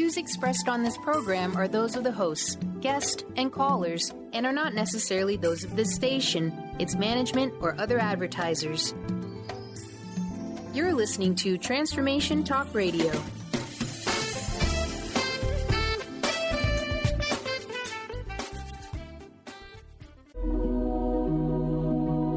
views expressed on this program are those of the hosts, guests, and callers, and are not necessarily those of this station, its management, or other advertisers. You're listening to Transformation Talk Radio.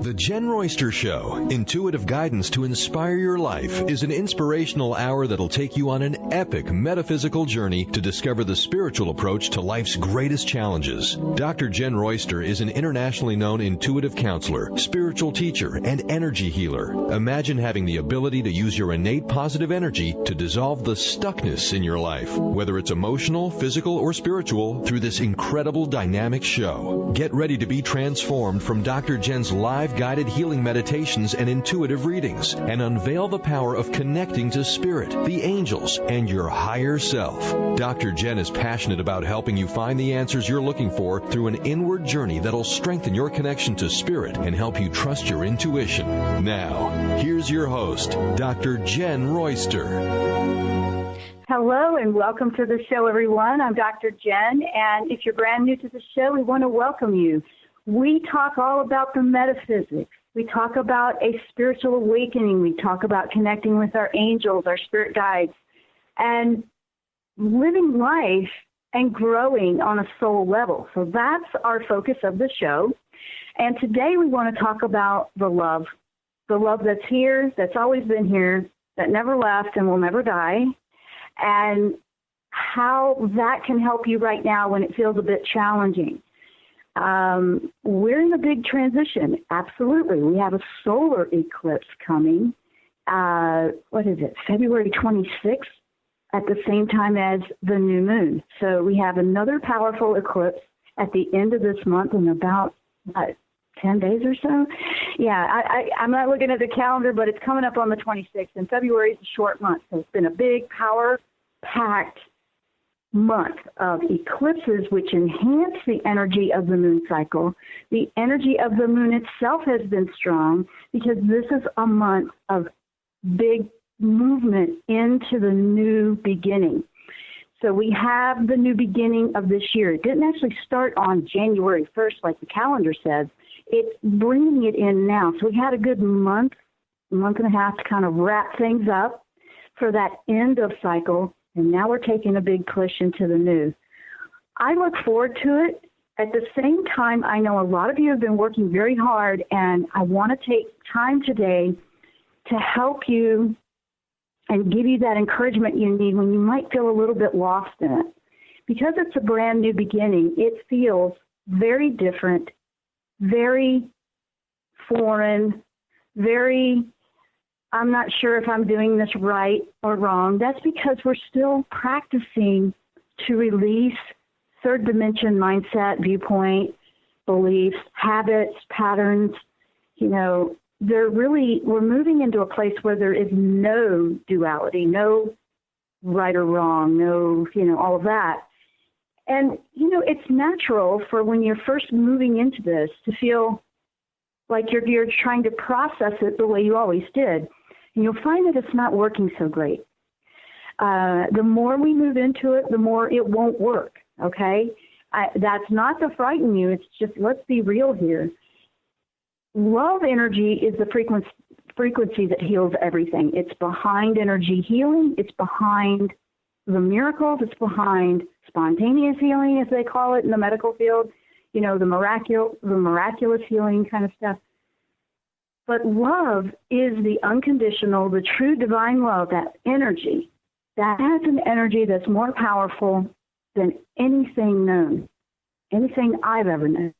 The Jen-Royster-Show, intuitive guidance to inspire your life, is an inspirational hour that'll take you on an epic metaphysical journey to discover the spiritual approach to life's greatest challenges. Dr. Jen Royster is an internationally known intuitive counselor, spiritual teacher, and energy healer. Imagine having the ability to use your innate positive energy to dissolve the stuckness in your life, whether it's emotional, physical, or spiritual, through this incredible dynamic show. Get ready to be transformed from Dr. Jen's live guided healing meditations and intuitive readings, and unveil the power of connecting to spirit, the angels, and your higher self. Dr. Jen is passionate about helping you find the answers you're looking for through an inward journey that'll strengthen your connection to spirit and help you trust your intuition. Now, here's your host, Dr. Jen Royster. Hello and welcome to the show, everyone. I'm Dr. Jen, and if you're brand new to the show, we want to welcome you. We talk all about the metaphysics. We talk about a spiritual awakening. We talk about connecting with our angels, our spirit guides, and living life and growing on a soul level. So that's our focus of the show. And today we want to talk about the love that's here, that's always been here, that never left and will never die, and how that can help you right now when it feels a bit challenging. We're in a big transition. Absolutely. We have a solar eclipse coming. February 26th at the same time as the new moon. So we have another powerful eclipse at the end of this month in about 10 days or so. Yeah, I'm not looking at the calendar, but it's coming up on the 26th, and February is a short month. So it's been a big, power-packed month of eclipses, which enhance the energy of the moon cycle. The energy of the moon itself has been strong because this is a month of big movement into the new beginning. So we have the new beginning of this year. It didn't actually start on January 1st like the calendar says. It's bringing it in now. So we had a good month and a half to kind of wrap things up for that end of cycle. And now we're taking a big push into the new. I look forward to it. At the same time, I know a lot of you have been working very hard, and I want to take time today to help you and give you that encouragement you need when you might feel a little bit lost in it. Because it's a brand new beginning, it feels very different, very foreign, very I'm not sure if I'm doing this right or wrong. That's because we're still practicing to release third dimension mindset, viewpoint, beliefs, habits, patterns. We're moving into a place where there is no duality, no right or wrong, no, all of that. And, it's natural for when you're first moving into this to feel like you're trying to process it the way you always did. And you'll find that it's not working so great. The more we move into it, the more it won't work, okay? That's not to frighten you. It's just, let's be real here. Love energy is the frequency that heals everything. It's behind energy healing. It's behind the miracles. It's behind spontaneous healing, as they call it in the medical field, the miraculous healing kind of stuff. But love is the unconditional, the true divine love, that energy. That has an energy that's more powerful than anything known, anything I've ever known.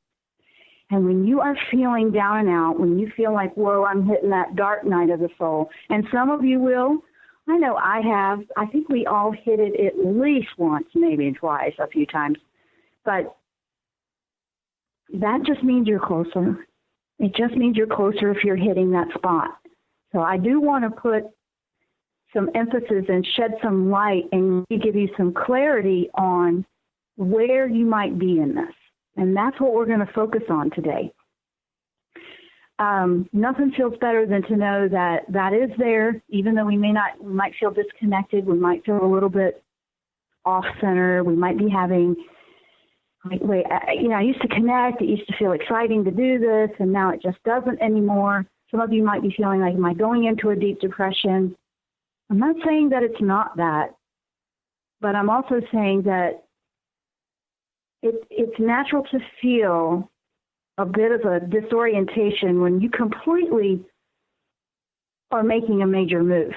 And when you are feeling down and out, when you feel like, whoa, I'm hitting that dark night of the soul, and some of you will, I know I have. I think we all hit it at least once, maybe twice, a few times. But that just means you're closer. It just means you're closer if you're hitting that spot. So I do want to put some emphasis and shed some light and give you some clarity on where you might be in this. And that's what we're going to focus on today. Nothing feels better than to know that that is there, even though we might feel disconnected, we might feel a little bit off center. We might be having, I used to connect. It used to feel exciting to do this, and now it just doesn't anymore. Some of you might be feeling like, am I going into a deep depression? I'm not saying that it's not that, but I'm also saying that it's natural to feel a bit of a disorientation when you completely are making a major move.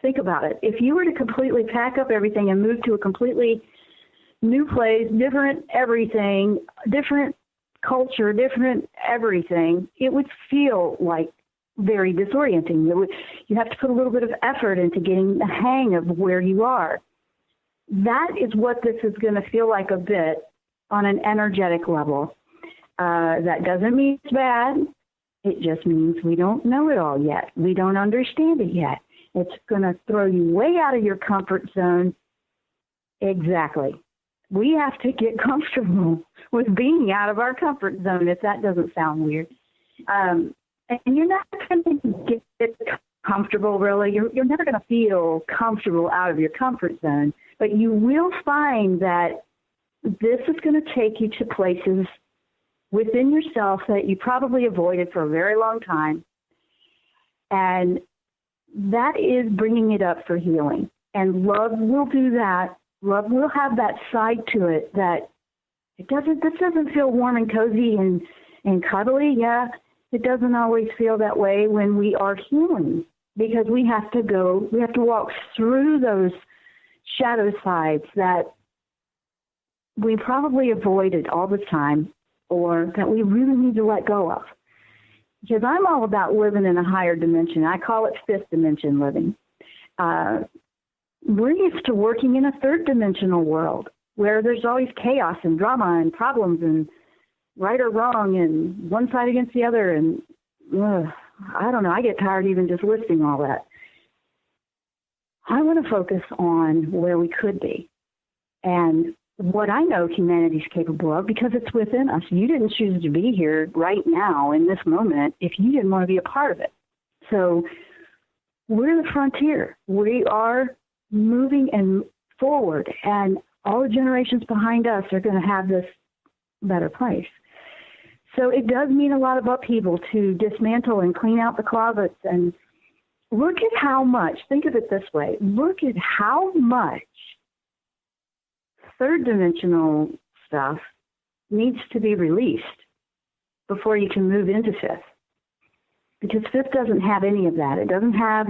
Think about it. If you were to completely pack up everything and move to a completely new place, different everything, different culture, different everything, it would feel like very disorienting. You have to put a little bit of effort into getting the hang of where you are. That is what this is going to feel like a bit on an energetic level. That doesn't mean it's bad. It just means we don't know it all yet. We don't understand it yet. It's going to throw you way out of your comfort zone. Exactly. We have to get comfortable with being out of our comfort zone, if that doesn't sound weird. And you're not going to get comfortable, really. You're never going to feel comfortable out of your comfort zone. But you will find that this is going to take you to places within yourself that you probably avoided for a very long time. And that is bringing it up for healing. And love will do that. Love will have that side to it that this doesn't feel warm and cozy and cuddly. Yeah, it doesn't always feel that way when we are healing, because we have to walk through those shadow sides that we probably avoided all the time, or that we really need to let go of. Because I'm all about living in a higher dimension. I call it fifth dimension living. We're used to working in a third dimensional world where there's always chaos and drama and problems and right or wrong and one side against the other. And I don't know, I get tired even just listing all that. I want to focus on where we could be and what I know humanity's capable of, because it's within us. You didn't choose to be here right now in this moment if you didn't want to be a part of it. So we're the frontier. We are moving and forward, and all the generations behind us are going to have this better place. So it does mean a lot of upheaval to dismantle and clean out the closets. And look at how much, think of it this way, look at how much third dimensional stuff needs to be released before you can move into fifth. Because fifth doesn't have any of that. It doesn't have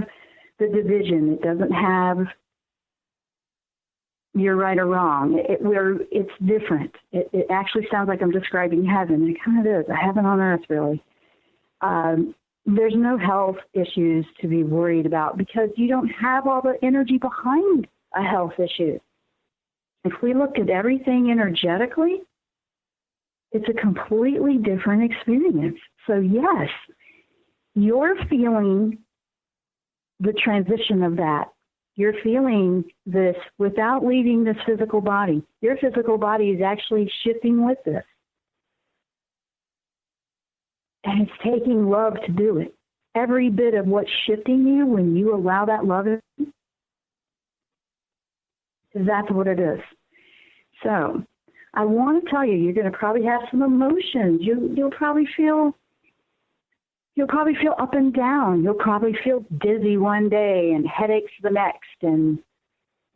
the division. It doesn't have you're right or wrong. It's different. It actually sounds like I'm describing heaven. It kind of is, a heaven on earth, really. There's no health issues to be worried about because you don't have all the energy behind a health issue. If we look at everything energetically, it's a completely different experience. So yes, you're feeling the transition of that. You're feeling this without leaving this physical body. Your physical body is actually shifting with this. And it's taking love to do it. Every bit of what's shifting you when you allow that love in, that's what it is. So I want to tell you, you're going to probably have some emotions. You'll probably feel up and down. You'll probably feel dizzy one day and headaches the next and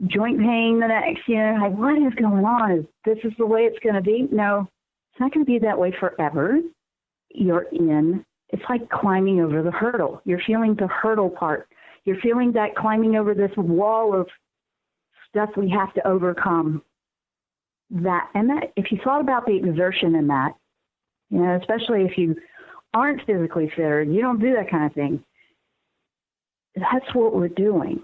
joint pain the next. Like, what is going on? This is the way it's going to be? No, it's not going to be that way forever. It's like climbing over the hurdle. You're feeling the hurdle part. You're feeling that climbing over this wall of stuff we have to overcome. That if you thought about the exertion in that, especially if you aren't physically fit or you don't do that kind of thing, that's what we're doing.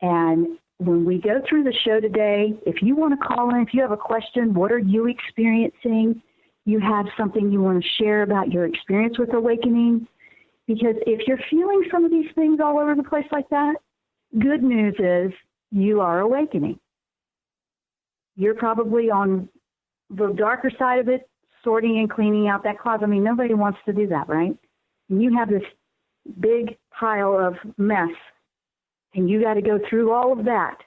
And when we go through the show today, if you want to call in, if you have a question, what are you experiencing? You have something you want to share about your experience with awakening. Because if you're feeling some of these things all over the place like that, good news is you are awakening. You're probably on the darker side of it, sorting and cleaning out that closet. I mean, nobody wants to do that, right? And you have this big pile of mess, and you got to go through all of that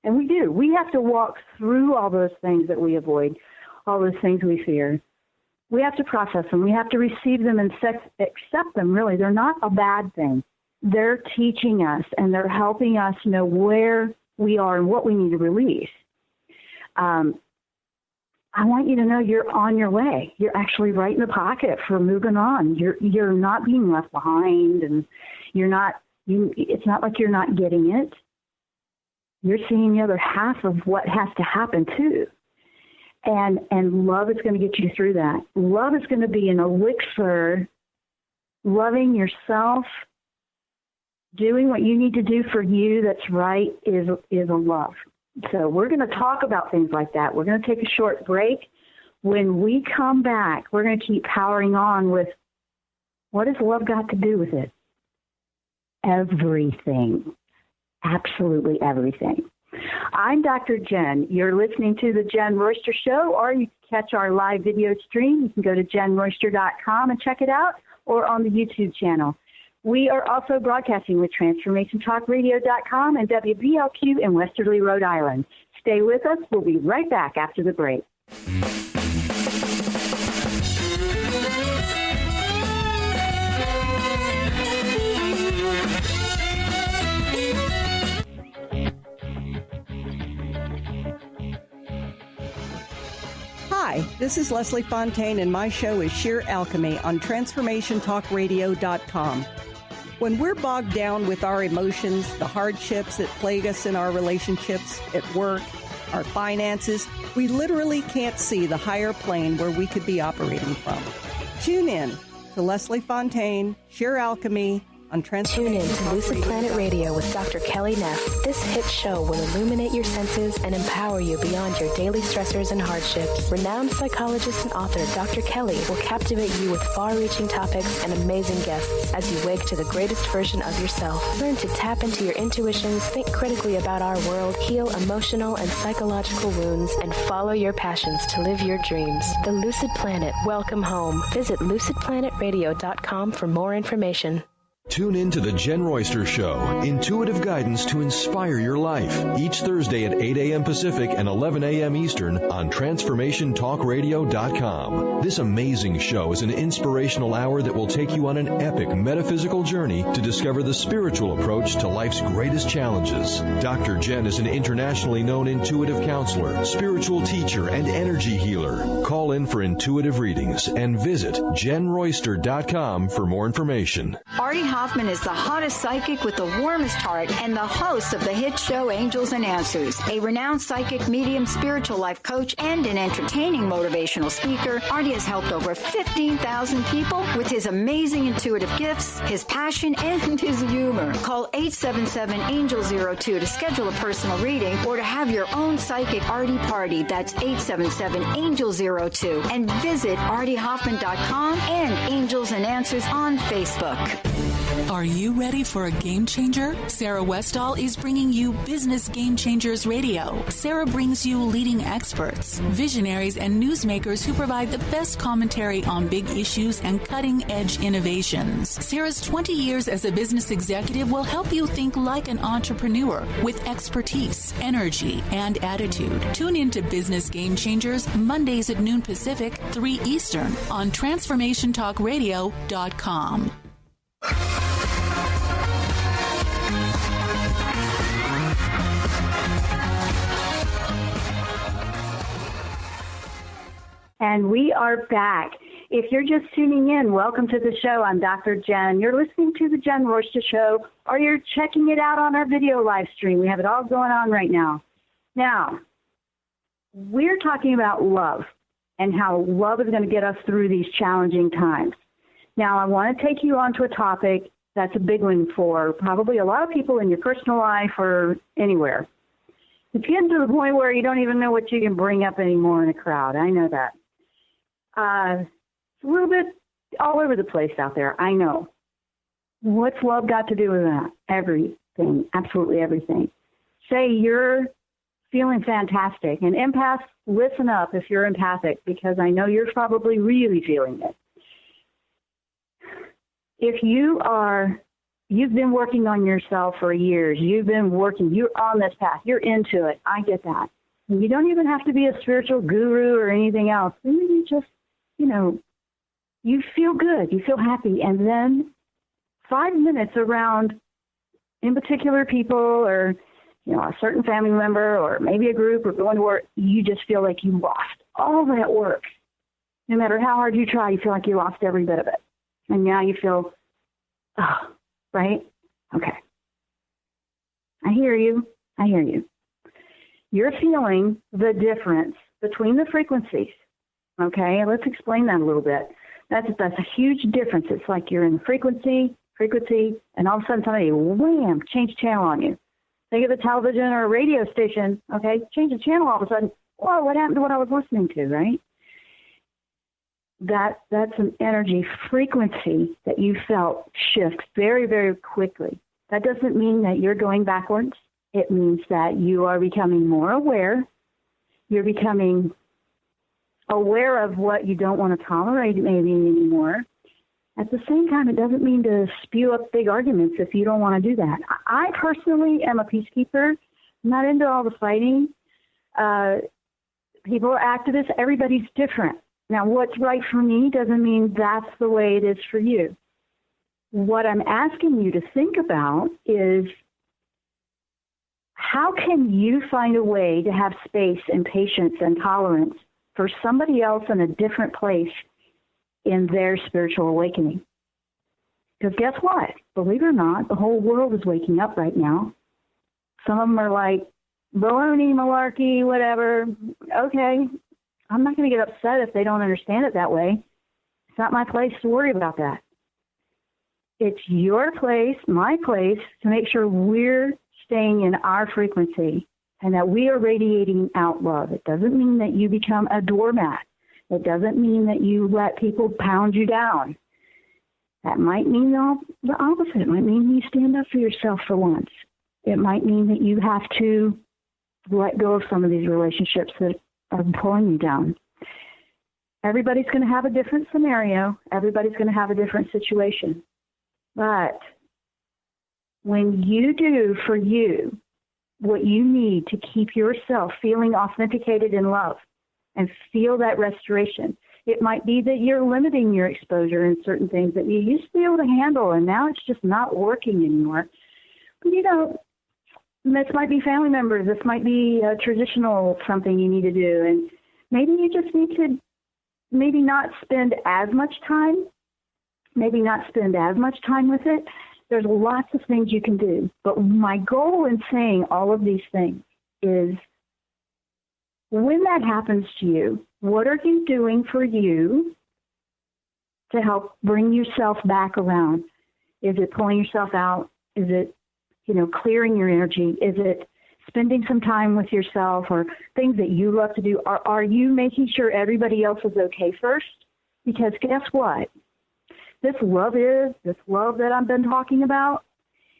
And we do. We have to walk through all those things that we avoid, all those things we fear. We have to process them. We have to receive them and accept them, really. They're not a bad thing. They're teaching us, and they're helping us know where we are and what we need to release. I want you to know you're on your way. You're actually right in the pocket for moving on. You're not being left behind, and it's not like you're not getting it. You're seeing the other half of what has to happen too. And love is going to get you through that. Love is going to be an elixir. Loving yourself, doing what you need to do for you that's right is a love. So we're going to talk about things like that. We're going to take a short break. When we come back, we're going to keep powering on with what has love got to do with it? Everything. Absolutely everything. I'm Dr. Jenn. You're listening to the Jenn Royster Show, or you can catch our live video stream. You can go to the-jenn-royster.com and check it out, or on the YouTube channel. We are also broadcasting with TransformationTalkRadio.com and WBLQ in Westerly, Rhode Island. Stay with us. We'll be right back after the break. Hi, this is Leslie Fontaine, and my show is Sheer Alchemy on TransformationTalkRadio.com. When we're bogged down with our emotions, the hardships that plague us in our relationships, at work, our finances, we literally can't see the higher plane where we could be operating from. Tune in to Leslie Fontaine, Sheer Alchemy, on Tune in to Lucid Planet Radio with Dr. Kelly Neff. This hit show will illuminate your senses and empower you beyond your daily stressors and hardships. Renowned psychologist and author Dr. Kelly will captivate you with far-reaching topics and amazing guests as you wake to the greatest version of yourself. Learn to tap into your intuitions, think critically about our world, heal emotional and psychological wounds, and follow your passions to live your dreams. The Lucid Planet. Welcome home. Visit lucidplanetradio.com for more information. Tune in to the Jenn Royster Show, intuitive guidance to inspire your life, each Thursday at 8 a.m. Pacific and 11 a.m. Eastern on TransformationTalkRadio.com. This amazing show is an inspirational hour that will take you on an epic metaphysical journey to discover the spiritual approach to life's greatest challenges. Dr. Jenn is an internationally known intuitive counselor, spiritual teacher, and energy healer. Call in for intuitive readings and visit JennRoyster.com for more information. Artie Hoffman is the hottest psychic with the warmest heart and the host of the hit show Angels and Answers. A renowned psychic, medium, spiritual life coach, and an entertaining motivational speaker, Artie has helped over 15,000 people with his amazing intuitive gifts, his passion, and his humor. Call 877-ANGEL-02 to schedule a personal reading or to have your own psychic Artie party. That's 877-ANGEL-02. And visit ArtieHoffman.com and Angels and Answers on Facebook. Are you ready for a game changer? Sarah Westall is bringing you Business Game Changers Radio. Sarah brings you leading experts, visionaries, and newsmakers who provide the best commentary on big issues and cutting-edge innovations. Sarah's 20 years as a business executive will help you think like an entrepreneur with expertise, energy, and attitude. Tune in to Business Game Changers Mondays at noon Pacific, 3 Eastern on TransformationTalkRadio.com. And we are back. If you're just tuning in, welcome to the show. I'm Dr. Jenn. You're listening to the Jenn Royster Show, or you're checking it out on our video live stream. We have it all going on right now. Now, we're talking about love and how love is going to get us through these challenging times. Now, I want to take you on to a topic that's a big one for probably a lot of people in your personal life or anywhere. It's getting to the point where you don't even know what you can bring up anymore in a crowd. I know that. It's a little bit all over the place out there. I know. What's love got to do with that? Everything. Absolutely everything. Say you're feeling fantastic. And empaths, listen up if you're empathic, because I know you're probably really feeling it. If you are You've been working on yourself for years. You're on this path. You're into it. I get that. And you don't even have to be a spiritual guru or anything else. You just, you feel good. You feel happy. And then 5 minutes around, in particular people or, a certain family member or maybe a group or going to work, you just feel like you lost all that work. No matter how hard you try, you feel like you lost every bit of it. And now you feel, right? Okay. I hear you. You're feeling the difference between the frequencies. Okay, let's explain that a little bit. That's a huge difference. It's like you're in the frequency, and all of a sudden somebody, wham, change channel on you. Think of a television or a radio station, okay? Change the channel all of a sudden. Whoa, what happened to what I was listening to, right? That's an energy frequency that you felt shift very, very quickly. That doesn't mean that you're going backwards. It means that you are becoming more aware. You're becoming aware of what you don't want to tolerate maybe anymore. At the same time, it doesn't mean to spew up big arguments if you don't want to do that. I personally am a peacekeeper. I'm not into all the fighting. People are activists. Everybody's different. Now, what's right for me doesn't mean that's the way it is for you. What I'm asking you to think about is, how can you find a way to have space and patience and tolerance for somebody else in a different place in their spiritual awakening? Because guess what? Believe it or not, the whole world is waking up right now. Some of them are like, baloney, malarkey, whatever. Okay, I'm not going to get upset if they don't understand it that way. It's not my place to worry about that. It's your place, my place, to make sure we're staying in our frequency and that we are radiating out love. It doesn't mean that you become a doormat. It doesn't mean that you let people pound you down. That might mean the opposite. It might mean you stand up for yourself for once. It might mean that you have to let go of some of these relationships that are pulling you down. Everybody's going to have a different scenario. Everybody's going to have a different situation. But when you do for you what you need to keep yourself feeling authenticated in love and feel that restoration, it might be that you're limiting your exposure in certain things that you used to be able to handle, and now it's just not working anymore. This might be family members. This might be a traditional something you need to do, and maybe you just need to maybe not spend as much time with it. There's lots of things you can do. But my goal in saying all of these things is, when that happens to you, what are you doing for you to help bring yourself back around? Is it pulling yourself out? Is it, clearing your energy? Is it spending some time with yourself or things that you love to do? Are you making sure everybody else is okay first? Because guess what? This love that I've been talking about,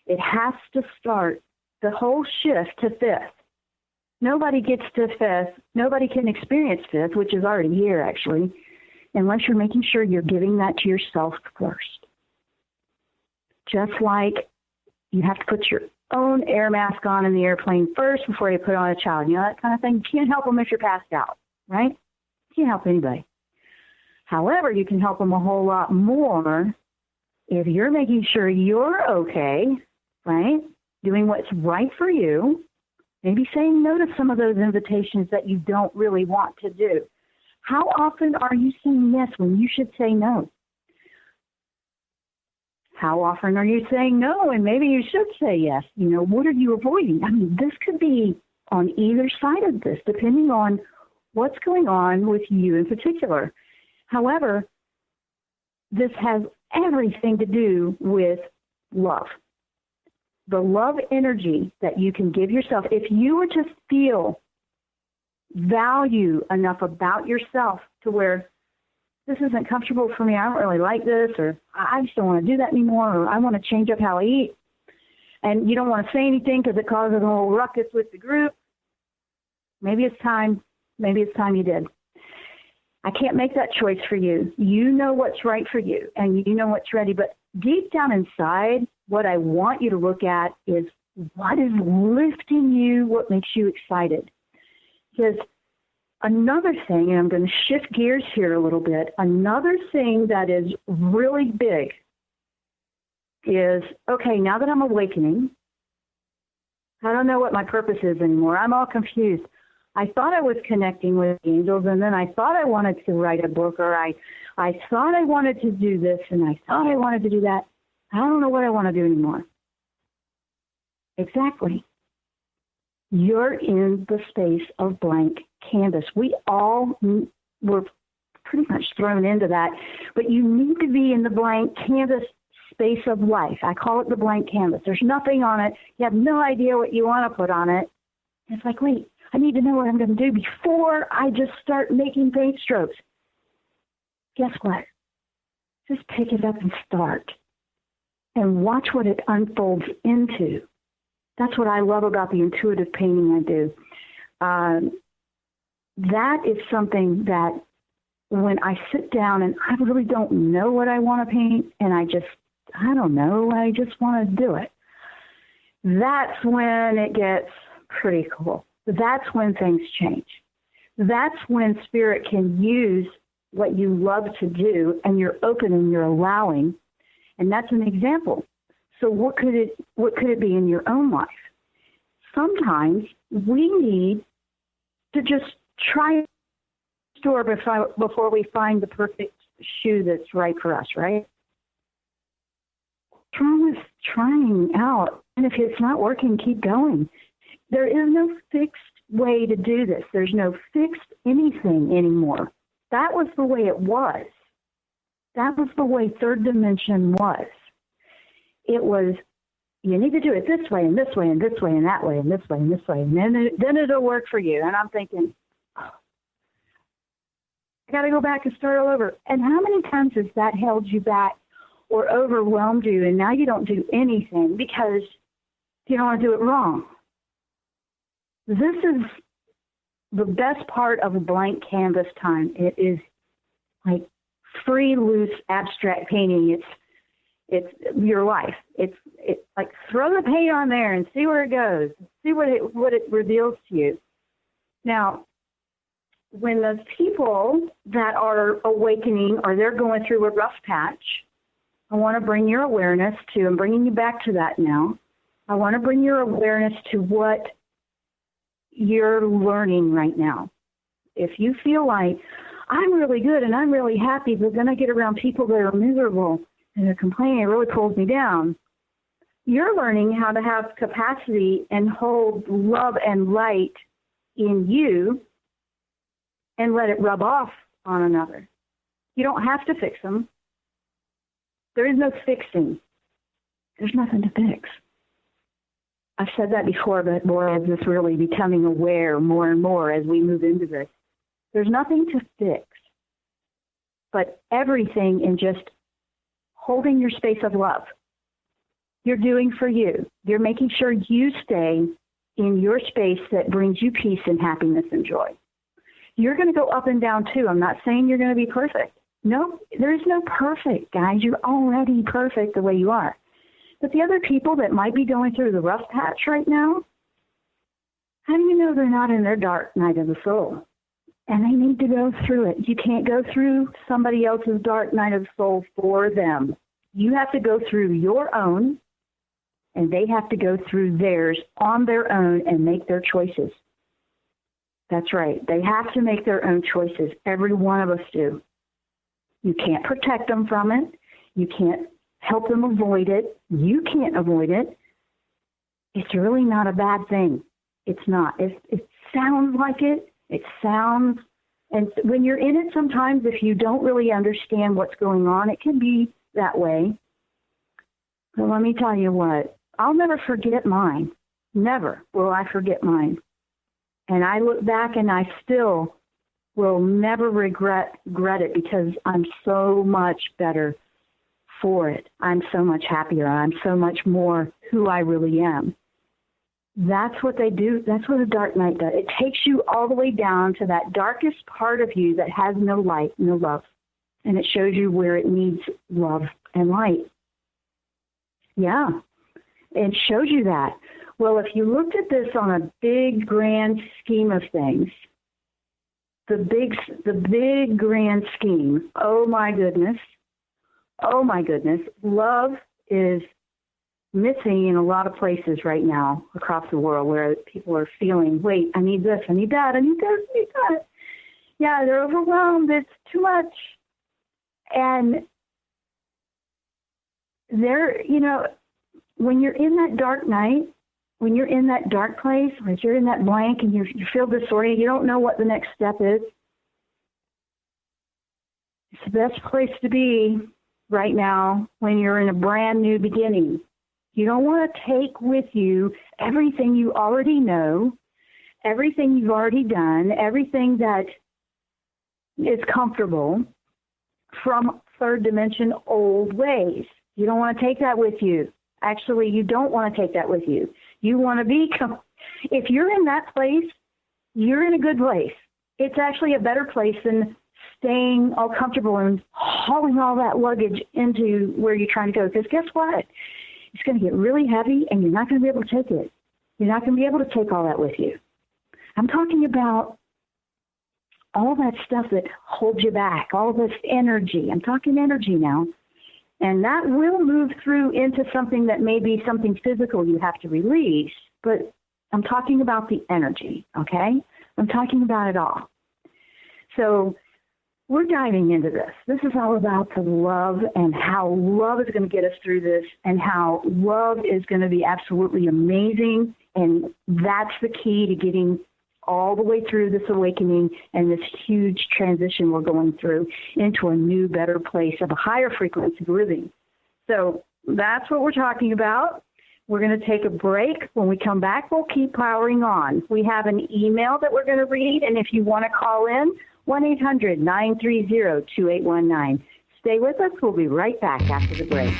it has to start the whole shift to fifth. Nobody gets to fifth. Nobody can experience fifth, which is already here, actually, unless you're making sure you're giving that to yourself first. Just like you have to put your own air mask on in the airplane first before you put on a child. That kind of thing. You can't help them if you're passed out, right? You can't help anybody. However, you can help them a whole lot more if you're making sure you're okay, right? Doing what's right for you. Maybe saying no to some of those invitations that you don't really want to do. How often are you saying yes when you should say no? How often are you saying no and maybe you should say yes? What are you avoiding? This could be on either side of this, depending on what's going on with you in particular. However, this has everything to do with love. The love energy that you can give yourself. If you were to feel value enough about yourself to where this isn't comfortable for me, I don't really like this, or I just don't want to do that anymore, or I want to change up how I eat, and you don't want to say anything because it causes a whole ruckus with the group, maybe it's time you did. I can't make that choice for you. You know what's right for you, and you know what's ready. But deep down inside, what I want you to look at is what is lifting you, what makes you excited. Because another thing, and I'm going to shift gears here a little bit, another thing that is really big is, okay, now that I'm awakening, I don't know what my purpose is anymore. I'm all confused. I thought I was connecting with angels, and then I thought I wanted to write a book, or I thought I wanted to do this, and I thought I wanted to do that. I don't know what I want to do anymore. Exactly. You're in the space of blank canvas. We all were pretty much thrown into that, but you need to be in the blank canvas space of life. I call it the blank canvas. There's nothing on it. You have no idea what you want to put on it. It's like, wait, I need to know what I'm going to do before I just start making paint strokes. Guess what? Just pick it up and start. And watch what it unfolds into. That's what I love about the intuitive painting I do. That is something that when I sit down and I really don't know what I want to paint, and I don't know, I just want to do it. That's when it gets pretty cool. That's when things change. That's when Spirit can use what you love to do, and you're open and you're allowing. And that's an example. So what could it be in your own life? Sometimes we need to just try a store before we find the perfect shoe that's right for us, right? Trying out. And if it's not working, keep going. There is no fixed way to do this. There's no fixed anything anymore. That was the way it was. That was the way third dimension was. It was, you need to do it this way and this way and this way and that way and this way and this way. And then it'll work for you. And I'm thinking, I got to go back and start all over. And how many times has that held you back or overwhelmed you, and now you don't do anything because you don't want to do it wrong? This is the best part of a blank canvas time. It is like free, loose, abstract painting. It's your life. It's like throw the paint on there and see where it goes. See what it reveals to you. Now, when the people that are awakening or they're going through a rough patch, I want to bring your awareness to, I'm bringing you back to that now. I want to bring your awareness to what you're learning right now. If you feel like, I'm really good and I'm really happy, but then I get around people that are miserable and they're complaining, it really pulls me down. You're learning how to have capacity and hold love and light in you and let it rub off on another. You don't have to fix them. There is no fixing. There's nothing to fix. I've said that before, but more as this really becoming aware more and more as we move into this. There's nothing to fix, but everything in just holding your space of love. You're doing for you. You're making sure you stay in your space that brings you peace and happiness and joy. You're going to go up and down too. I'm not saying you're going to be perfect. No, there is no perfect, guys. You're already perfect the way you are. But the other people that might be going through the rough patch right now, how do you know they're not in their dark night of the soul? And they need to go through it. You can't go through somebody else's dark night of the soul for them. You have to go through your own, and they have to go through theirs on their own and make their choices. That's right. They have to make their own choices. Every one of us do. You can't protect them from it. You can't help them avoid it. You can't avoid it. It's really not a bad thing. It's not. It sounds like it. It sounds, and when you're in it sometimes, if you don't really understand what's going on, it can be that way. But let me tell you what, I'll never forget mine. Never will I forget mine. And I look back and I still will never regret it because I'm so much better for it. I'm so much happier. I'm so much more who I really am. That's what they do. That's what a dark night does. It takes you all the way down to that darkest part of you that has no light, no love. And it shows you where it needs love and light. Yeah, it shows you that. Well, if you looked at this on a big, grand scheme of things, the big, grand scheme, oh my goodness, love is missing in a lot of places right now across the world where people are feeling, wait, I need this, I need that, I need this, I need that. Yeah, they're overwhelmed. It's too much. And when you're in that dark night, when you're in that dark place, when you're in that blank and you feel disoriented, you don't know what the next step is, it's the best place to be right now when you're in a brand new beginning. You don't want to take with you everything you already know, everything you've already done, everything that is comfortable from third dimension old ways. You don't want to take that with you. Actually, you don't want to take that with you. You want to be, if you're in that place, you're in a good place. It's actually a better place than staying all comfortable and hauling all that luggage into where you're trying to go. Because guess what? It's going to get really heavy and you're not going to be able to take it. You're not going to be able to take all that with you. I'm talking about all that stuff that holds you back, all this energy. I'm talking energy now. And that will move through into something that may be something physical you have to release. But I'm talking about the energy, okay? I'm talking about it all. So we're diving into this. This is all about the love and how love is going to get us through this and how love is going to be absolutely amazing. And that's the key to getting all the way through this awakening and this huge transition we're going through into a new, better place of a higher frequency of living. So that's what we're talking about. We're going to take a break. When we come back, we'll keep powering on. We have an email that we're going to read, and if you want to call in, 1-800-930-2819. Stay with us. We'll be right back after the break.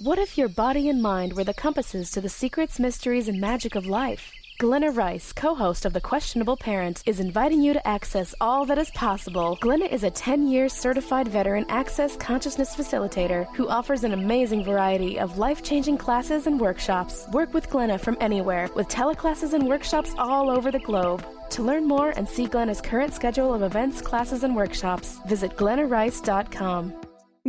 What if your body and mind were the compasses to the secrets, mysteries, and magic of life? Glenna Rice, co-host of The Questionable Parent, is inviting you to access all that is possible. Glenna is a 10-year certified veteran access consciousness facilitator who offers an amazing variety of life-changing classes and workshops. Work with Glenna from anywhere with teleclasses and workshops all over the globe. To learn more and see Glenna's current schedule of events, classes, and workshops, visit glennarice.com.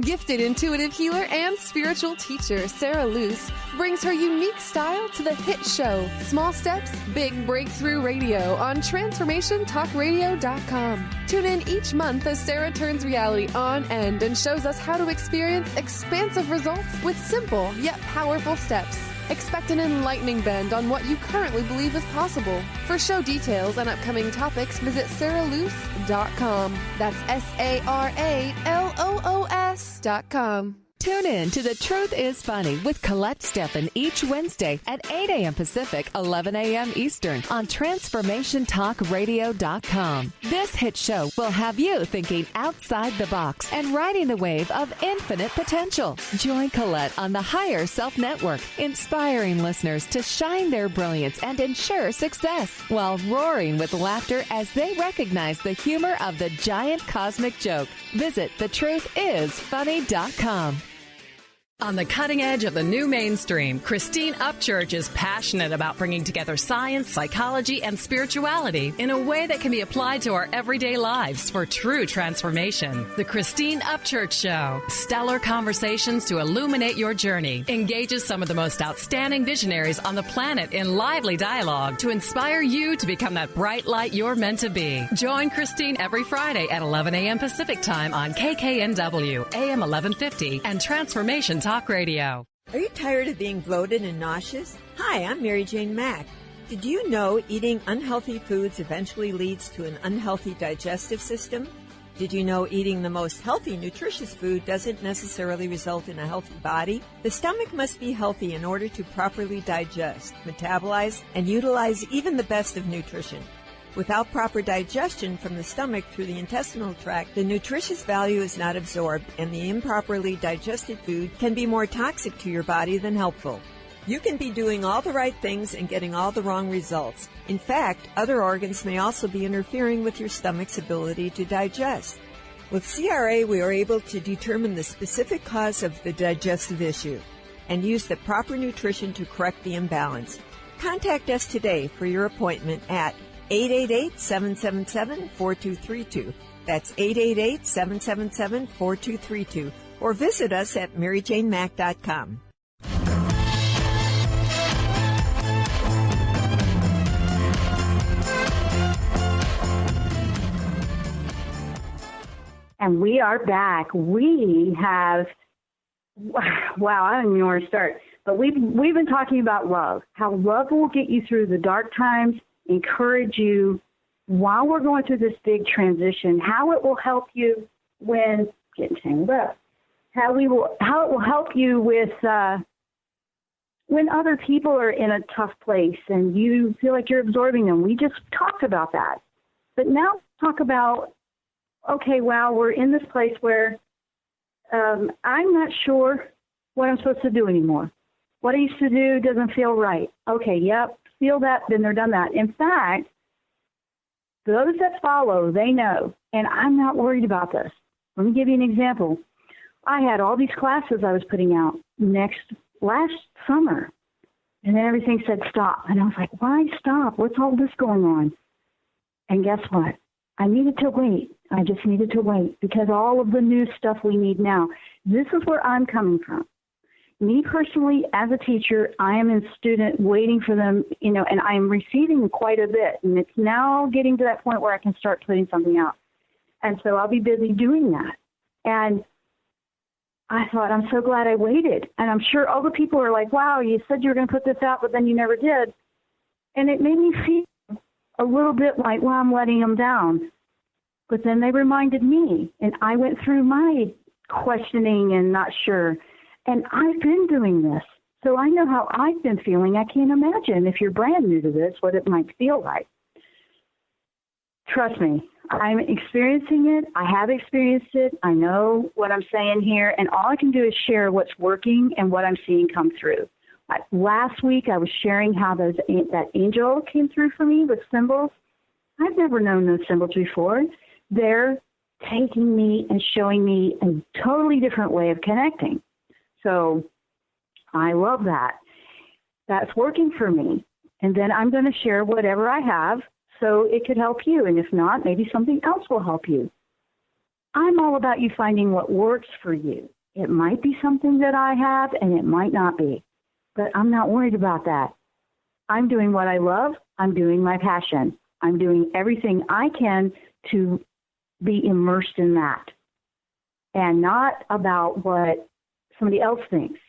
Gifted intuitive healer and spiritual teacher Sarah Luce brings her unique style to the hit show Small Steps, Big Breakthrough Radio on TransformationTalkRadio.com. Tune in each month as Sarah turns reality on end and shows us how to experience expansive results with simple yet powerful steps. Expect an enlightening bend on what you currently believe is possible. For show details and upcoming topics, visit sarahluce.com. That's SARALOOS.com. Tune in to The Truth is Funny with Colette Steffen each Wednesday at 8 a.m. Pacific, 11 a.m. Eastern on TransformationTalkRadio.com. This hit show will have you thinking outside the box and riding the wave of infinite potential. Join Colette on the Higher Self Network, inspiring listeners to shine their brilliance and ensure success while roaring with laughter as they recognize the humor of the giant cosmic joke. Visit thetruthisfunny.com. On the cutting edge of the new mainstream, Christine Upchurch is passionate about bringing together science, psychology, and spirituality in a way that can be applied to our everyday lives for true transformation. The Christine Upchurch Show, stellar conversations to illuminate your journey, engages some of the most outstanding visionaries on the planet in lively dialogue to inspire you to become that bright light you're meant to be. Join Christine every Friday at 11 a.m. Pacific Time on KKNW, AM 1150, and Transformation Talk Radio. Are you tired of being bloated and nauseous? Hi, I'm Mary Jane Mack. Did you know eating unhealthy foods eventually leads to an unhealthy digestive system? Did you know eating the most healthy, nutritious food doesn't necessarily result in a healthy body? The stomach must be healthy in order to properly digest, metabolize, and utilize even the best of nutrition. Without proper digestion from the stomach through the intestinal tract, the nutritious value is not absorbed, and the improperly digested food can be more toxic to your body than helpful. You can be doing all the right things and getting all the wrong results. In fact, other organs may also be interfering with your stomach's ability to digest. With CRA, we are able to determine the specific cause of the digestive issue and use the proper nutrition to correct the imbalance. Contact us today for your appointment at 888-777-4232. That's 888-777-4232. Or visit us at maryjanemack.com. And we are back. We have, wow, I don't even know where to start. But we've been talking about love, how love will get you through the dark times, encourage you while we're going through this big transition, how it will help you when getting tangled up, how it will help you with when other people are in a tough place and you feel like you're absorbing them. We just talked about that. But now talk about, okay, wow, we're in this place where I'm not sure what I'm supposed to do anymore. What I used to do doesn't feel right. Okay, yep, feel that, been there, done that. In fact, those that follow, they know, and I'm not worried about this. Let me give you an example. I had all these classes I was putting out last summer, and then everything said stop. And I was like, why stop? What's all this going on? And guess what? I needed to wait. I just needed to wait because all of the new stuff we need now, this is where I'm coming from. Me personally, as a teacher, I am a student waiting for them, and I'm receiving quite a bit. And it's now getting to that point where I can start putting something out. And so I'll be busy doing that. And I thought, I'm so glad I waited. And I'm sure all the people are like, wow, you said you were going to put this out, but then you never did. And it made me feel a little bit like, well, I'm letting them down. But then they reminded me, and I went through my questioning and not sure. And I've been doing this, so I know how I've been feeling. I can't imagine, if you're brand new to this, what it might feel like. Trust me, I'm experiencing it. I have experienced it. I know what I'm saying here, and all I can do is share what's working and what I'm seeing come through. Last week, I was sharing how that angel came through for me with symbols. I've never known those symbols before. They're taking me and showing me a totally different way of connecting. So I love that. That's working for me. And then I'm going to share whatever I have so it could help you. And if not, maybe something else will help you. I'm all about you finding what works for you. It might be something that I have and it might not be. But I'm not worried about that. I'm doing what I love. I'm doing my passion. I'm doing everything I can to be immersed in that and not about what somebody else thinks,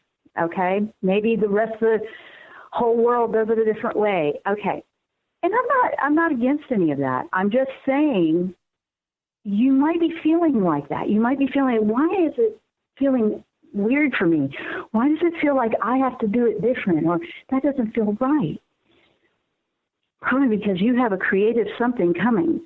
okay? Maybe the rest of the whole world does it a different way, okay? And I'm not against any of that. I'm just saying you might be feeling like that. You might be feeling, why is it feeling weird for me? Why does it feel like I have to do it different, or that doesn't feel right? Probably because you have a creative something coming.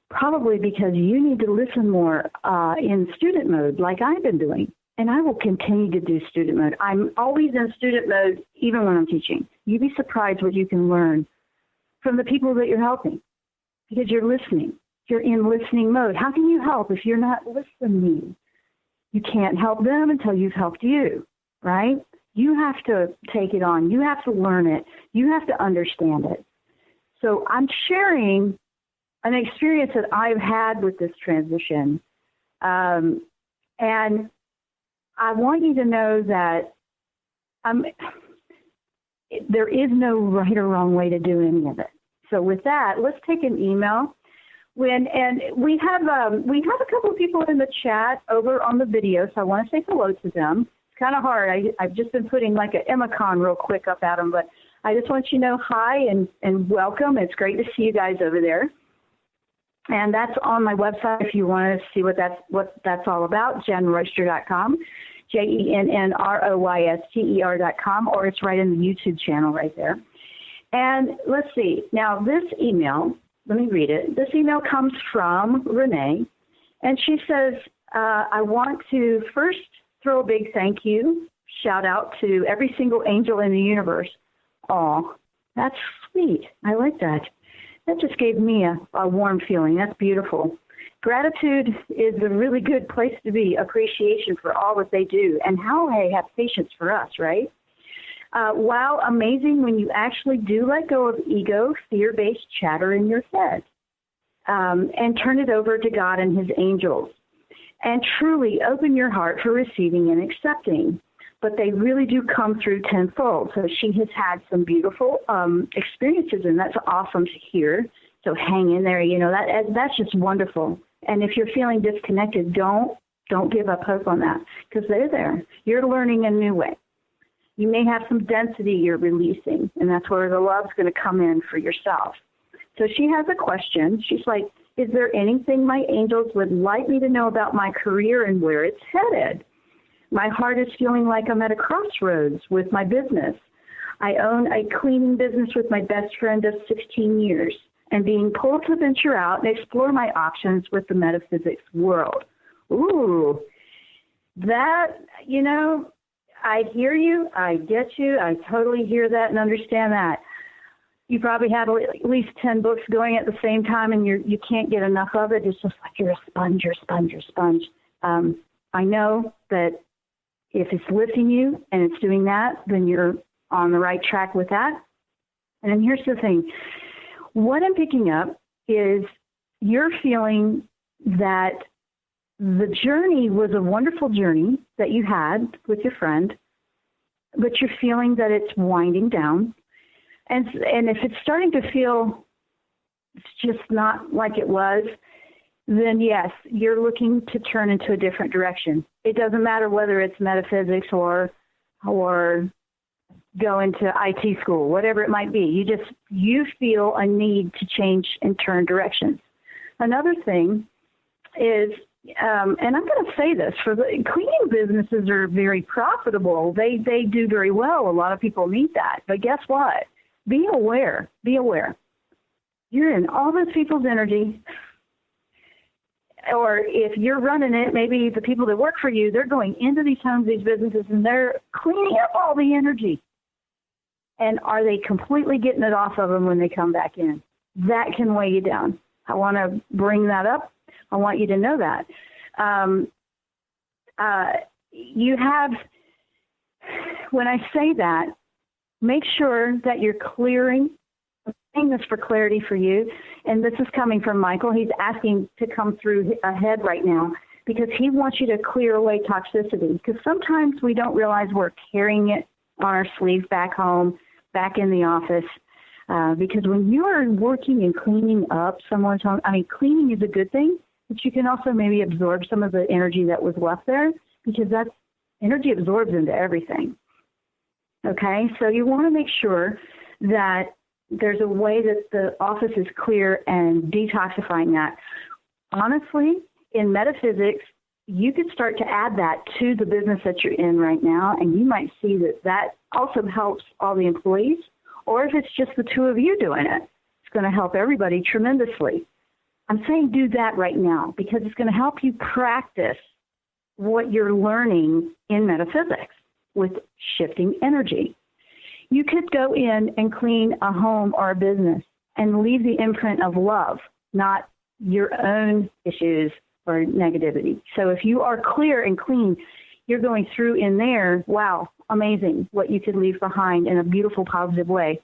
Probably because you need to listen more in student mode like I've been doing. And I will continue to do student mode. I'm always in student mode even when I'm teaching. You'd be surprised what you can learn from the people that you're helping because you're listening. You're in listening mode. How can you help if you're not listening? You can't help them until you've helped you, right? You have to take it on. You have to learn it. You have to understand it. So I'm sharing an experience that I've had with this transition. And I want you to know that there is no right or wrong way to do any of it. So with that, let's take an email. And we have a couple of people in the chat over on the video, so I want to say hello to them. It's kind of hard. I've just been putting like an Emicon real quick up at them, but I just want you to know hi and welcome. It's great to see you guys over there. And that's on my website if you want to see what that's all about, jenn-royster.com, JENNROYSTER.com, or it's right in the YouTube channel right there. And let's see. Now, this email, let me read it. This email comes from Renee, and she says, I want to first throw a big thank you. shout out to every single angel in the universe. Oh, that's sweet. I like that. That just gave me a warm feeling. That's beautiful. Gratitude is a really good place to be. Appreciation for all that they do and how they have patience for us, right? Wow, amazing when you actually do let go of ego, fear-based chatter in your head and turn it over to God and his angels. And truly open your heart for receiving and accepting. But they really do come through tenfold. So she has had some beautiful experiences, and that's awesome to hear. So hang in there. You know, that's just wonderful. And if you're feeling disconnected, don't give up hope on that, because they're there. You're learning a new way. You may have some density you're releasing, and that's where the love's going to come in for yourself. So she has a question. She's like, is there anything my angels would like me to know about my career and where it's headed? My heart is feeling like I'm at a crossroads with my business. I own a cleaning business with my best friend of 16 years and being pulled to venture out and explore my options with the metaphysics world. Ooh, that, you know, I hear you. I get you. I totally hear that and understand that. You probably have at least 10 books going at the same time, and you can't get enough of it. It's just like you're a sponge. I know that if it's lifting you and it's doing that, then you're on the right track with that. And then here's the thing. What I'm picking up is you're feeling that the journey was a wonderful journey that you had with your friend, but you're feeling that it's winding down. And if it's starting to feel it's just not like it was, then yes, you're looking to turn into a different direction. It doesn't matter whether it's metaphysics or go into IT school, whatever it might be. You feel a need to change and turn directions. Another thing is, and I'm going to say this, for the cleaning businesses are very profitable. They do very well. A lot of people need that. But guess what? Be aware. You're in all those people's energy. Or if you're running it, maybe the people that work for you, they're going into these homes, these businesses, and they're cleaning up all the energy. And are they completely getting it off of them when they come back in? That can weigh you down. I want to bring that up. I want you to know that. You have, when I say that, make sure that you're clearing. I'm saying this for clarity for you, and this is coming from Michael. He's asking to come through ahead right now because he wants you to clear away toxicity, because sometimes we don't realize we're carrying it on our sleeve back home, back in the office, because when you are working and cleaning up someone's home, I mean, cleaning is a good thing, but you can also maybe absorb some of the energy that was left there, because that energy absorbs into everything. Okay, so you want to make sure that there's a way that the office is clear and detoxifying that. Honestly, in metaphysics, you could start to add that to the business that you're in right now, and you might see that also helps all the employees, or if it's just the two of you doing it, it's going to help everybody tremendously. I'm saying do that right now because it's going to help you practice what you're learning in metaphysics with shifting energy. You could go in and clean a home or a business and leave the imprint of love, not your own issues or negativity. So if you are clear and clean, you're going through in there, wow, amazing what you could leave behind in a beautiful, positive way.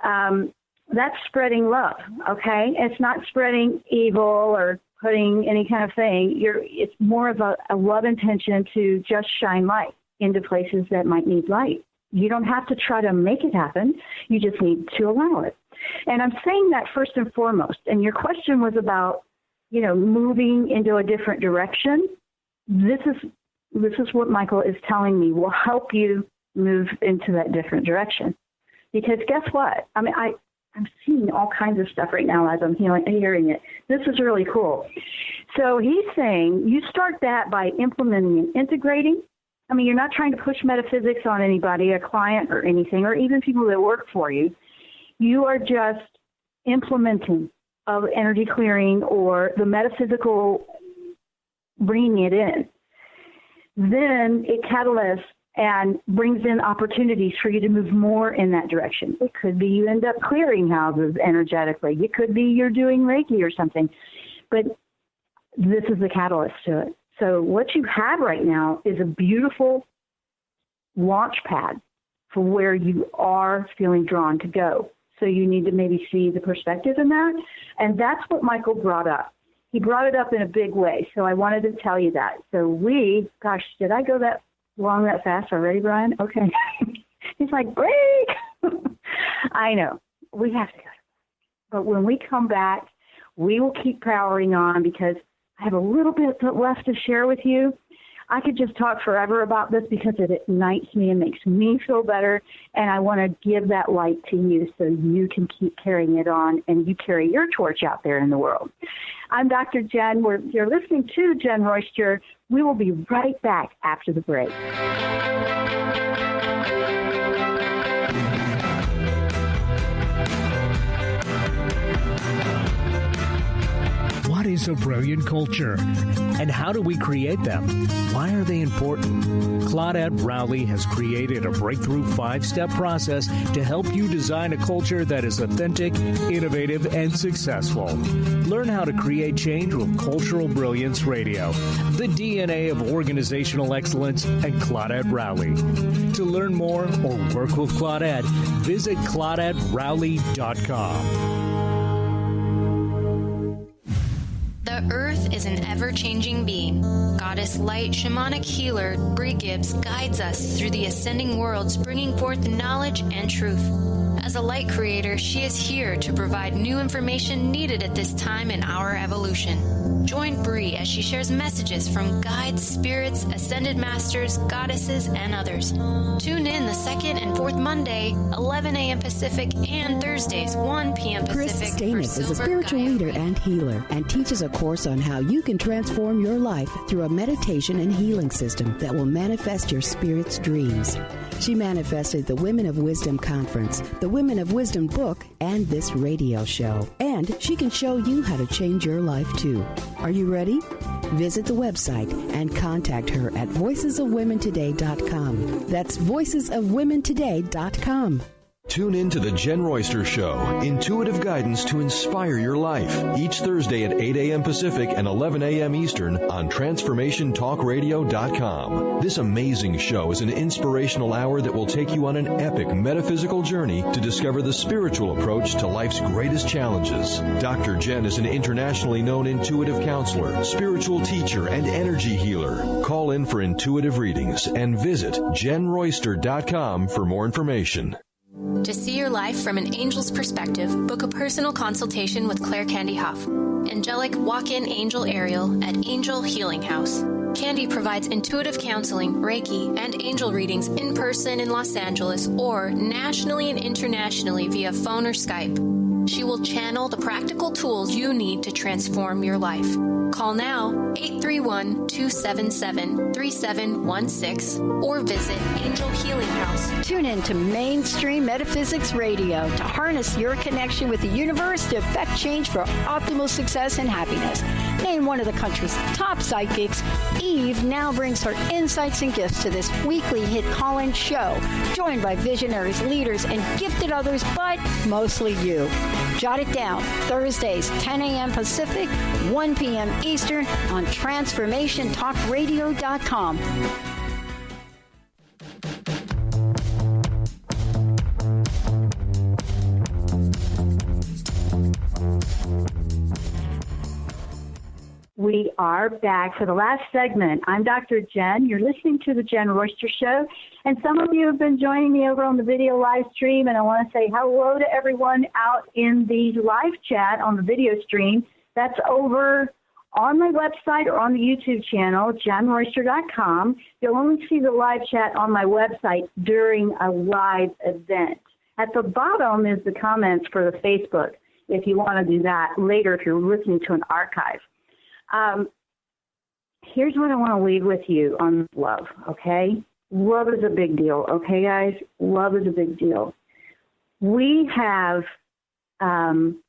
That's spreading love, okay? It's not spreading evil or putting any kind of thing. It's more of a love intention to just shine light into places that might need light. You don't have to try to make it happen. You just need to allow it. And I'm saying that first and foremost. And your question was about, moving into a different direction. This is what Michael is telling me will help you move into that different direction. Because guess what? I mean, I'm seeing all kinds of stuff right now as I'm hearing it. This is really cool. So he's saying you start that by implementing and integrating. I mean, you're not trying to push metaphysics on anybody, a client or anything, or even people that work for you. You are just implementing of energy clearing or the metaphysical, bringing it in. Then it catalyzes and brings in opportunities for you to move more in that direction. It could be you end up clearing houses energetically. It could be you're doing Reiki or something. But this is the catalyst to it. So what you have right now is a beautiful launch pad for where you are feeling drawn to go. So you need to maybe see the perspective in that. And that's what Michael brought up. He brought it up in a big way. So I wanted to tell you that. So did I go that long that fast already, Brian? Okay. He's like, break. I know. We have to go. But when we come back, we will keep powering on because I have a little bit left to share with you. I could just talk forever about this because it ignites me and makes me feel better, and I want to give that light to you so you can keep carrying it on and you carry your torch out there in the world. I'm Dr. Jen. You're listening to Jen Royster. We will be right back after the break. What is a brilliant culture? And how do we create them? Why are they important? Claudette Rowley has created a breakthrough 5-step process to help you design a culture that is authentic, innovative, and successful. Learn how to create change with Cultural Brilliance Radio, the DNA of organizational excellence, and Claudette Rowley. To learn more or work with Claudette, visit ClaudetteRowley.com. The Earth is an ever-changing being. Goddess Light Shamanic Healer Bree Gibbs guides us through the ascending worlds, bringing forth knowledge and truth. As a light creator, she is here to provide new information needed at this time in our evolution. Join Bree as she shares messages from guides, spirits, ascended masters, goddesses, and others. Tune in the second and fourth Monday, 11 a.m. Pacific, and Thursdays, 1 p.m. Pacific. Chris Stamos is a spiritual leader and healer and teaches a course on how you can transform your life through a meditation and healing system that will manifest your spirit's dreams. She manifested the Women of Wisdom Conference, the Women of Wisdom book, and this radio show. And she can show you how to change your life, too. Are you ready? Visit the website and contact her at voicesofwomentoday.com. That's voicesofwomentoday.com. Tune in to the Jen Royster Show, intuitive guidance to inspire your life, each Thursday at 8 a.m. Pacific and 11 a.m. Eastern on TransformationTalkRadio.com. This amazing show is an inspirational hour that will take you on an epic metaphysical journey to discover the spiritual approach to life's greatest challenges. Dr. Jen is an internationally known intuitive counselor, spiritual teacher, and energy healer. Call in for intuitive readings and visit JenRoyster.com for more information. To see your life from an angel's perspective, book a personal consultation with Claire Candy Huff, angelic walk-in angel Ariel at Angel Healing House. Candy provides intuitive counseling, Reiki, and angel readings in person in Los Angeles or nationally and internationally via phone or Skype. She will channel the practical tools you need to transform your life. Call now, 831-277-3716, or visit Angel Healing House. Tune in to Mainstream Metaphysics Radio to harness your connection with the universe to effect change for optimal success and happiness. Named one of the country's top psychics, Eve now brings her insights and gifts to this weekly hit call-in show, joined by visionaries, leaders, and gifted others, but mostly you. Jot it down, Thursdays, 10 a.m. Pacific, 1 p.m. Eastern on TransformationTalkRadio.com. We are back for the last segment. I'm Dr. Jen. You're listening to the Jen Royster Show. And some of you have been joining me over on the video live stream. And I want to say hello to everyone out in the live chat on the video stream. That's over on my website or on the YouTube channel, JenRoyster.com. You'll only see the live chat on my website during a live event. At the bottom is the comments for the Facebook, if you want to do that later if you're listening to an archive. Here's what I want to leave with you on love, okay? Love is a big deal, okay, guys? Love is a big deal. We have an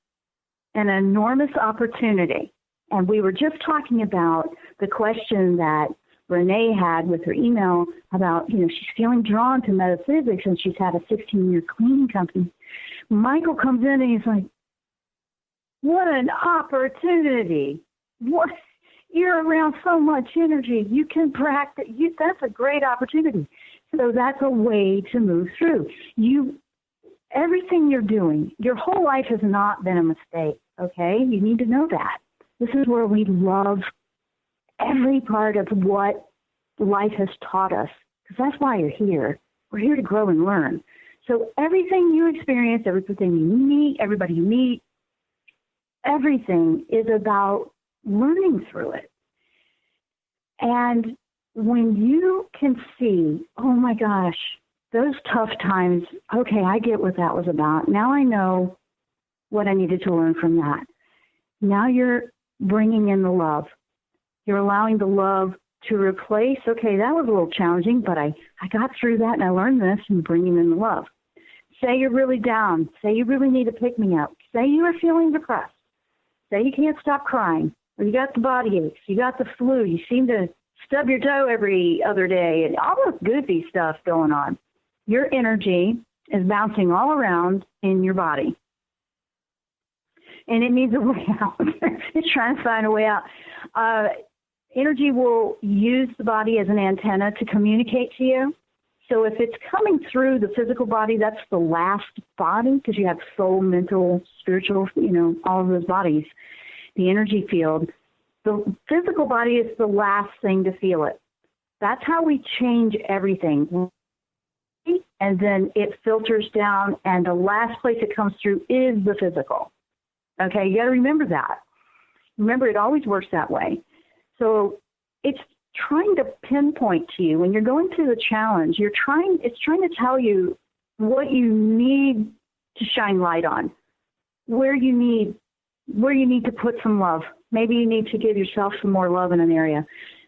enormous opportunity, and we were just talking about the question that Renee had with her email about, she's feeling drawn to metaphysics and she's had a 16-year cleaning company. Michael comes in and he's like, what an opportunity. What? You're around so much energy. You can practice. That's a great opportunity. So that's a way to move through. Everything you're doing, your whole life has not been a mistake, okay? You need to know that. This is where we love every part of what life has taught us, because that's why you're here. We're here to grow and learn. So everything you experience, everything you meet, everybody you meet, everything is about learning through it. And when you can see, oh my gosh, those tough times, okay, I get what that was about. Now I know what I needed to learn from that. Now you're bringing in the love. You're allowing the love to replace, okay, that was a little challenging, but I got through that and I learned this, and bringing in the love. Say you're really down. Say you really need to pick me up. Say you are feeling depressed. Say you can't stop crying. Or you got the body aches. You got the flu. You seem to stub your toe every other day, and all this goofy stuff going on. Your energy is bouncing all around in your body. And it needs a way out. It's trying to find a way out. Energy will use the body as an antenna to communicate to you. So if it's coming through the physical body, that's the last body, because you have soul, mental, spiritual, all of those bodies, the energy field. The physical body is the last thing to feel it. That's how we change everything. And then it filters down, and the last place it comes through is the physical. Okay, you got to remember that. Remember, it always works that way. So it's trying to pinpoint to you when you're going through the challenge. It's trying to tell you what you need to shine light on, where you need to put some love. Maybe you need to give yourself some more love in an area.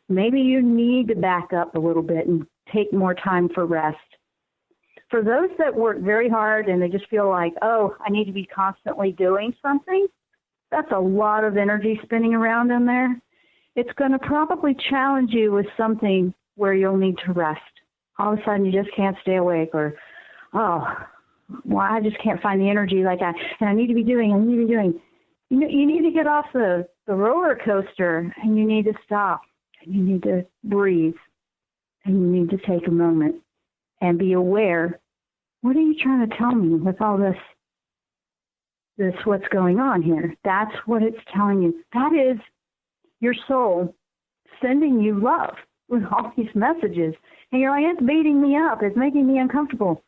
Maybe you need to back up a little bit and take more time for rest. For those that work very hard and they just feel like, oh, I need to be constantly doing something, that's a lot of energy spinning around in there. It's going to probably challenge you with something where you'll need to rest. All of a sudden you just can't stay awake, or, oh, well, I just can't find the energy and I need to be doing. You need to get off the roller coaster, and you need to stop, and you need to breathe, and you need to take a moment and be aware. What are you trying to tell me with all this what's going on here? That's what it's telling you. That is your soul sending you love with all these messages. And you're like, it's beating me up. It's making me uncomfortable.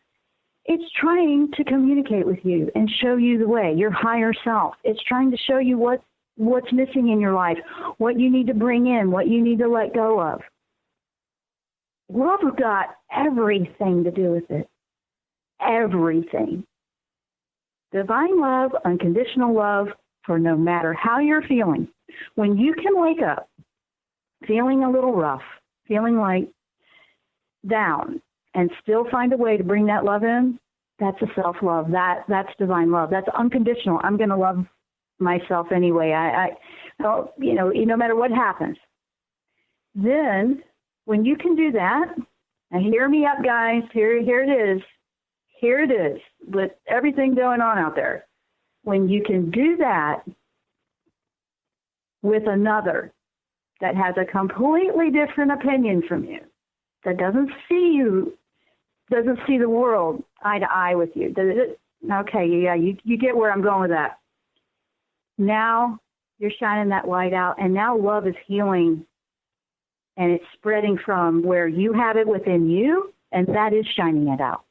It's trying to communicate with you and show you the way, your higher self. It's trying to show you what's missing in your life, what you need to bring in, what you need to let go of. Love has got everything to do with it. Everything. Divine love, unconditional love for no matter how you're feeling. When you can wake up feeling a little rough, feeling like down, and still find a way to bring that love in, that's a self-love. That's divine love. That's unconditional. I'm going to love myself anyway. No matter what happens. Then, when you can do that, and hear me up, guys, here it is. Here it is, with everything going on out there. When you can do that with another that has a completely different opinion from you, that doesn't see the world eye to eye with you. Okay, yeah, you get where I'm going with that. Now you're shining that light out, and now love is healing, and it's spreading from where you have it within you, and that is shining it out.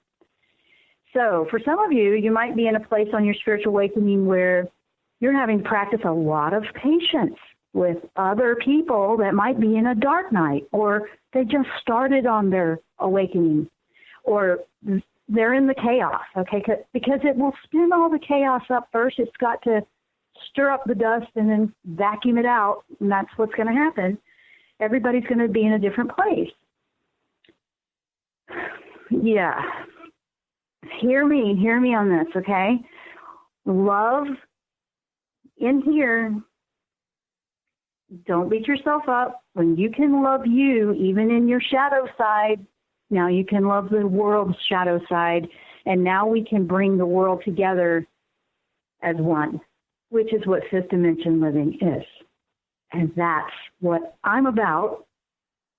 So for some of you, you might be in a place on your spiritual awakening where you're having to practice a lot of patience with other people that might be in a dark night, or they just started on their awakening, or they're in the chaos, okay? Because it will spin all the chaos up first. It's got to stir up the dust and then vacuum it out, and that's what's going to happen. Everybody's going to be in a different place. Yeah. Hear me on this, okay? Love in here, don't beat yourself up. When you can love you, even in your shadow side, now you can love the world's shadow side. And now we can bring the world together as one, which is what fifth dimension living is. And that's what I'm about,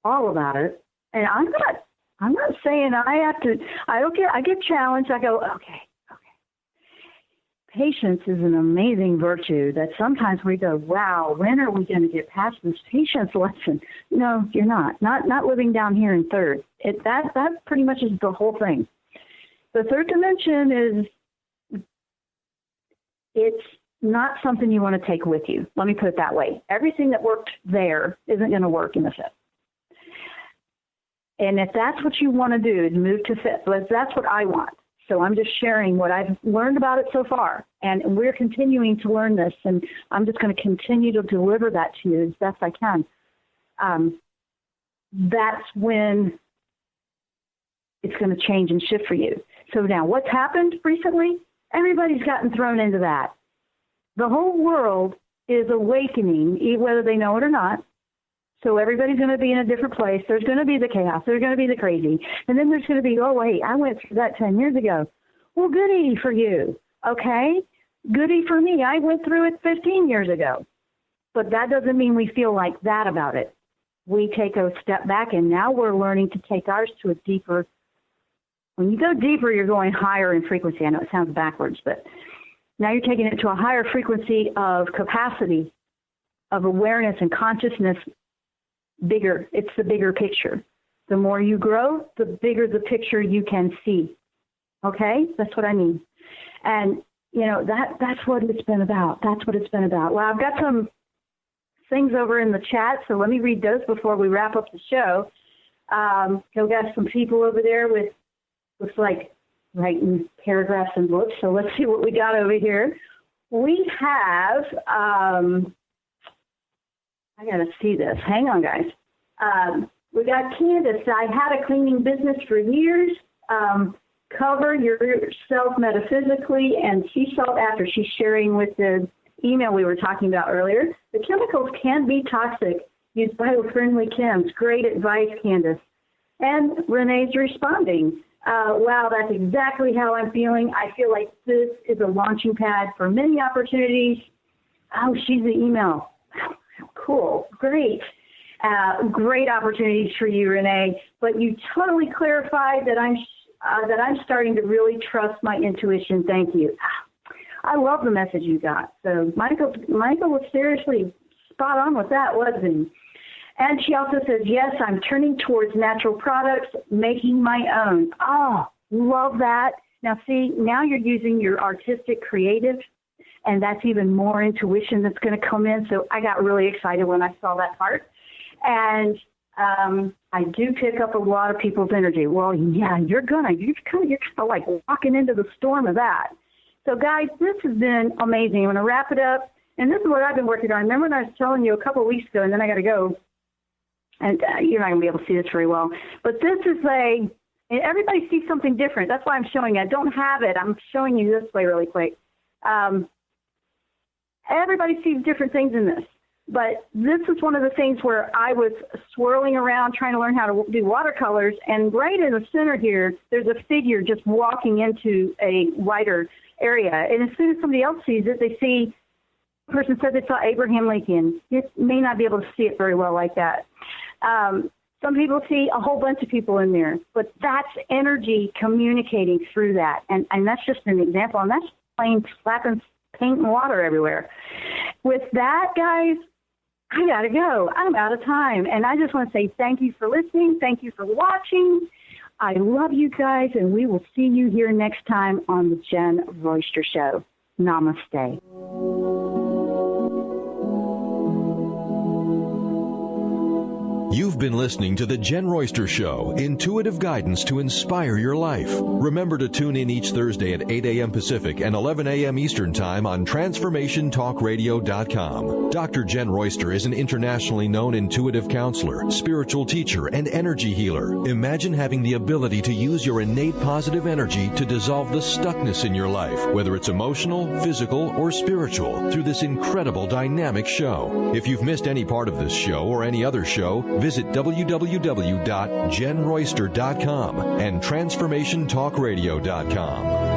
all about it. And I'm not saying I don't care. I get challenged. I go, okay. Patience is an amazing virtue that sometimes we go, wow, when are we going to get past this patience lesson? No, you're not. Not living down here in third. That pretty much is the whole thing. The third dimension is, it's not something you want to take with you. Let me put it that way. Everything that worked there isn't going to work in the fifth. And if that's what you want to do, is move to fifth. But that's what I want. So I'm just sharing what I've learned about it so far. And we're continuing to learn this. And I'm just going to continue to deliver that to you as best I can. That's when it's going to change and shift for you. So now what's happened recently? Everybody's gotten thrown into that. The whole world is awakening, whether they know it or not. So everybody's going to be in a different place. There's going to be the chaos. There's going to be the crazy. And then there's going to be, oh, wait, I went through that 10 years ago. Well, goody for you. Okay? Goody for me. I went through it 15 years ago. But that doesn't mean we feel like that about it. We take a step back, and now we're learning to take ours to a deeper. When you go deeper, you're going higher in frequency. I know it sounds backwards, but now you're taking it to a higher frequency of capacity, of awareness and consciousness. Bigger. It's the bigger picture. The more you grow, the bigger the picture you can see. Okay? That's what I mean. And, that's what it's been about. That's what it's been about. Well, I've got some things over in the chat, so let me read those before we wrap up the show. We've got some people over there with, looks like, writing paragraphs and books, so let's see what we got over here. We have... I got to see this. Hang on, guys. We got Candace. I had a cleaning business for years. Cover yourself metaphysically and sea salt after. She's sharing with the email we were talking about earlier. The chemicals can be toxic. Use bio-friendly chems. Great advice, Candace. And Renee's responding. Wow, that's exactly how I'm feeling. I feel like this is a launching pad for many opportunities. Oh, she's the email. Cool. Great. Great opportunities for you, Renee. But you totally clarified that I'm starting to really trust my intuition. Thank you. I love the message you got. So Michael was seriously spot on with that, wasn't he? And she also says, yes, I'm turning towards natural products, making my own. Oh, love that. Now, see, now you're using your artistic creative, and that's even more intuition that's going to come in. So I got really excited when I saw that part. And I do pick up a lot of people's energy. Well, yeah, you're kind of like walking into the storm of that. So, guys, this has been amazing. I'm going to wrap it up. And this is what I've been working on. Remember when I was telling you a couple of weeks ago, and then I got to go, and you're not going to be able to see this very well. But this is and everybody sees something different. That's why I'm showing it. I don't have it. I'm showing you this way really quick. Everybody sees different things in this. But this is one of the things where I was swirling around trying to learn how to do watercolors, and right in the center here, there's a figure just walking into a wider area. And as soon as somebody else sees it, they see, the person said they saw Abraham Lincoln. You may not be able to see it very well like that. Some people see a whole bunch of people in there, but that's energy communicating through that. And that's just an example, and that's plain slapping paint and water everywhere. With that, guys, I got to go. I'm out of time. And I just want to say thank you for listening. Thank you for watching. I love you guys, and we will see you here next time on the Jen-Royster Show. Namaste. You've been listening to The Jen Royster Show, intuitive guidance to inspire your life. Remember to tune in each Thursday at 8 a.m. Pacific and 11 a.m. Eastern Time on TransformationTalkRadio.com. Dr. Jen Royster is an internationally known intuitive counselor, spiritual teacher, and energy healer. Imagine having the ability to use your innate positive energy to dissolve the stuckness in your life, whether it's emotional, physical, or spiritual, through this incredible dynamic show. If you've missed any part of this show or any other show, visit www.jenroyster.com and TransformationTalkRadio.com.